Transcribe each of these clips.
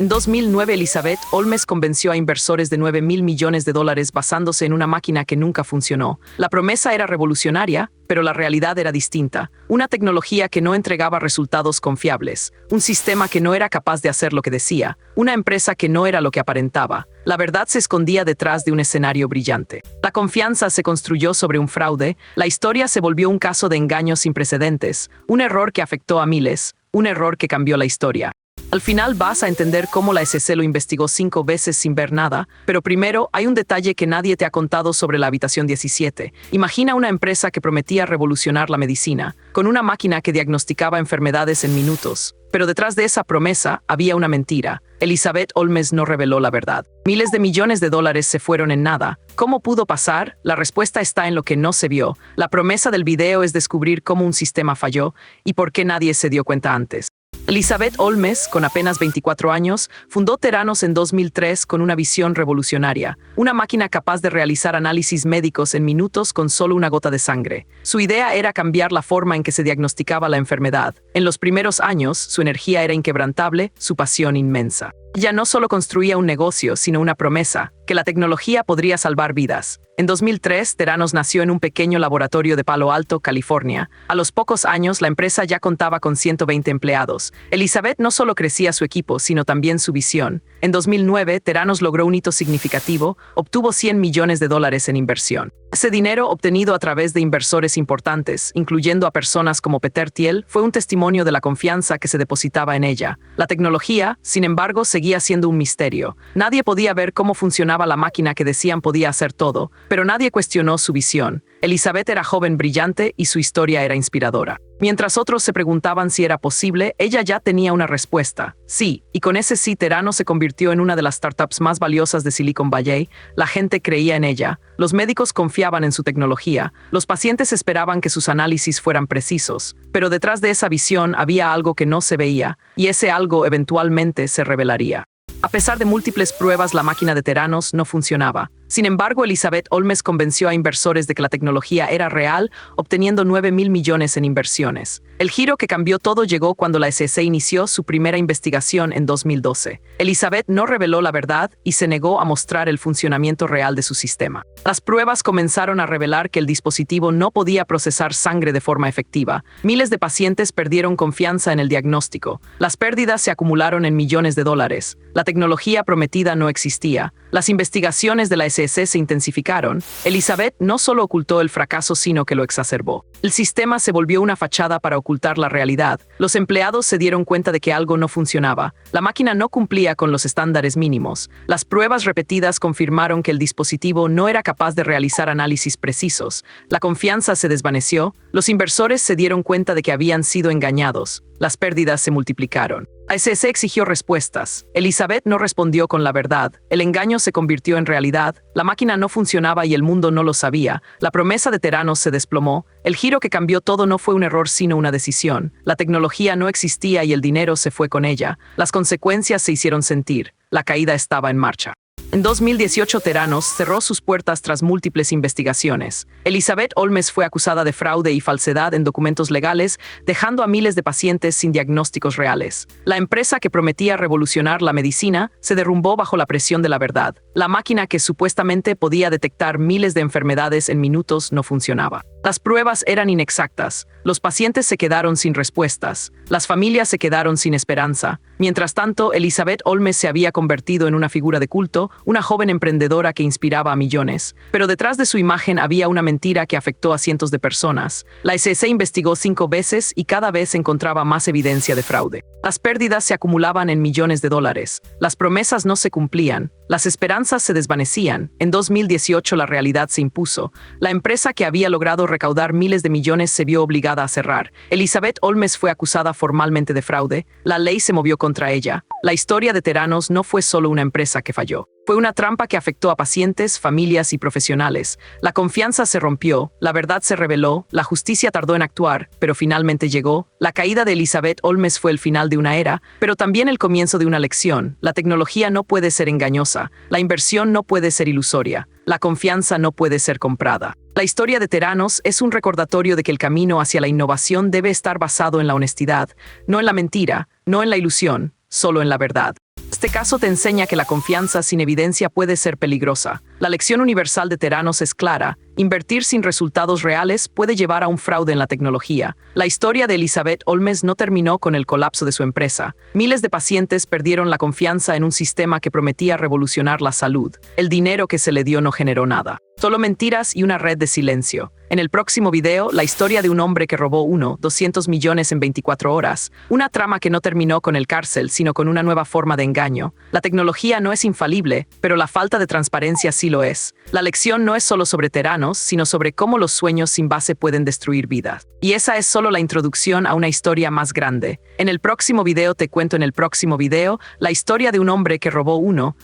En 2009, Elizabeth Holmes convenció a inversores de 9.000 millones de dólares basándose en una máquina que nunca funcionó. La promesa era revolucionaria, pero la realidad era distinta. Una tecnología que no entregaba resultados confiables, un sistema que no era capaz de hacer lo que decía, una empresa que no era lo que aparentaba. La verdad se escondía detrás de un escenario brillante. La confianza se construyó sobre un fraude, la historia se volvió un caso de engaños sin precedentes, un error que afectó a miles, un error que cambió la historia. Al final vas a entender cómo la SEC lo investigó 5 veces sin ver nada, pero primero hay un detalle que nadie te ha contado sobre la habitación 17. Imagina una empresa que prometía revolucionar la medicina, con una máquina que diagnosticaba enfermedades en minutos. Pero detrás de esa promesa había una mentira. Elizabeth Holmes no reveló la verdad. Miles de millones de dólares se fueron en nada. ¿Cómo pudo pasar? La respuesta está en lo que no se vio. La promesa del video es descubrir cómo un sistema falló y por qué nadie se dio cuenta antes. Elizabeth Holmes, con apenas 24 años, fundó Theranos en 2003 con una visión revolucionaria, una máquina capaz de realizar análisis médicos en minutos con solo una gota de sangre. Su idea era cambiar la forma en que se diagnosticaba la enfermedad. En los primeros años, su energía era inquebrantable, su pasión inmensa. Ella no solo construía un negocio, sino una promesa, que la tecnología podría salvar vidas. En 2003, Theranos nació en un pequeño laboratorio de Palo Alto, California. A los pocos años, la empresa ya contaba con 120 empleados. Elizabeth no solo crecía su equipo, sino también su visión. En 2009, Theranos logró un hito significativo, obtuvo $100 millones en inversión. Ese dinero, obtenido a través de inversores importantes, incluyendo a personas como Peter Thiel, fue un testimonio de la confianza que se depositaba en ella. La tecnología, sin embargo, seguía siendo un misterio. Nadie podía ver cómo funcionaba la máquina que decían podía hacer todo, pero nadie cuestionó su visión. Elizabeth era joven brillante y su historia era inspiradora. Mientras otros se preguntaban si era posible, ella ya tenía una respuesta. Sí, y con ese sí, Theranos se convirtió en una de las startups más valiosas de Silicon Valley. La gente creía en ella, los médicos confiaban en su tecnología, los pacientes esperaban que sus análisis fueran precisos. Pero detrás de esa visión había algo que no se veía, y ese algo eventualmente se revelaría. A pesar de múltiples pruebas, la máquina de Theranos no funcionaba. Sin embargo, Elizabeth Holmes convenció a inversores de que la tecnología era real, obteniendo 9.000 millones en inversiones. El giro que cambió todo llegó cuando la SEC inició su primera investigación en 2012. Elizabeth no reveló la verdad y se negó a mostrar el funcionamiento real de su sistema. Las pruebas comenzaron a revelar que el dispositivo no podía procesar sangre de forma efectiva. Miles de pacientes perdieron confianza en el diagnóstico. Las pérdidas se acumularon en millones de dólares. La tecnología prometida no existía. Las investigaciones de la SEC se intensificaron. Elizabeth no solo ocultó el fracaso, sino que lo exacerbó. El sistema se volvió una fachada para ocultar la realidad. Los empleados se dieron cuenta de que algo no funcionaba. La máquina no cumplía con los estándares mínimos. Las pruebas repetidas confirmaron que el dispositivo no era capaz de realizar análisis precisos. La confianza se desvaneció. Los inversores se dieron cuenta de que habían sido engañados. Las pérdidas se multiplicaron. La SEC exigió respuestas. Elizabeth no respondió con la verdad. El engaño se convirtió en realidad. La máquina no funcionaba y el mundo no lo sabía. La promesa de Theranos se desplomó. El giro que cambió todo no fue un error, sino una decisión. La tecnología no existía y el dinero se fue con ella. Las consecuencias se hicieron sentir. La caída estaba en marcha. En 2018, Theranos cerró sus puertas tras múltiples investigaciones. Elizabeth Holmes fue acusada de fraude y falsedad en documentos legales, dejando a miles de pacientes sin diagnósticos reales. La empresa que prometía revolucionar la medicina se derrumbó bajo la presión de la verdad. La máquina que supuestamente podía detectar miles de enfermedades en minutos no funcionaba. Las pruebas eran inexactas. Los pacientes se quedaron sin respuestas. Las familias se quedaron sin esperanza. Mientras tanto, Elizabeth Holmes se había convertido en una figura de culto, una joven emprendedora que inspiraba a millones. Pero detrás de su imagen había una mentira que afectó a cientos de personas. La SEC investigó 5 veces y cada vez encontraba más evidencia de fraude. Las pérdidas se acumulaban en millones de dólares. Las promesas no se cumplían. Las esperanzas se desvanecían. En 2018 la realidad se impuso. La empresa que había logrado recaudar miles de millones se vio obligada a cerrar. Elizabeth Holmes fue acusada formalmente de fraude. La ley se movió contra ella. La historia de Theranos no fue solo una empresa que falló. Fue una trampa que afectó a pacientes, familias y profesionales. La confianza se rompió, la verdad se reveló, la justicia tardó en actuar, pero finalmente llegó. La caída de Elizabeth Holmes fue el final de una era, pero también el comienzo de una lección. La tecnología no puede ser engañosa, la inversión no puede ser ilusoria, la confianza no puede ser comprada. La historia de Theranos es un recordatorio de que el camino hacia la innovación debe estar basado en la honestidad, no en la mentira, no en la ilusión, solo en la verdad. Este caso te enseña que la confianza sin evidencia puede ser peligrosa. La lección universal de Theranos es clara. Invertir sin resultados reales puede llevar a un fraude en la tecnología. La historia de Elizabeth Holmes no terminó con el colapso de su empresa. Miles de pacientes perdieron la confianza en un sistema que prometía revolucionar la salud. El dinero que se le dio no generó nada. Solo mentiras y una red de silencio. En el próximo video, la historia de un hombre que robó 200 millones en 24 horas. Una trama que no terminó con el cárcel, sino con una nueva forma de engaño. La tecnología no es infalible, pero la falta de transparencia sí lo es. La lección no es solo sobre Theranos, sino sobre cómo los sueños sin base pueden destruir vidas. Y esa es solo la introducción a una historia más grande. En el próximo video te cuento la historia de un hombre que robó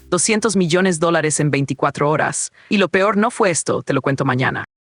200 millones de dólares en 24 horas. Y lo peor no fue esto, te lo cuento mañana.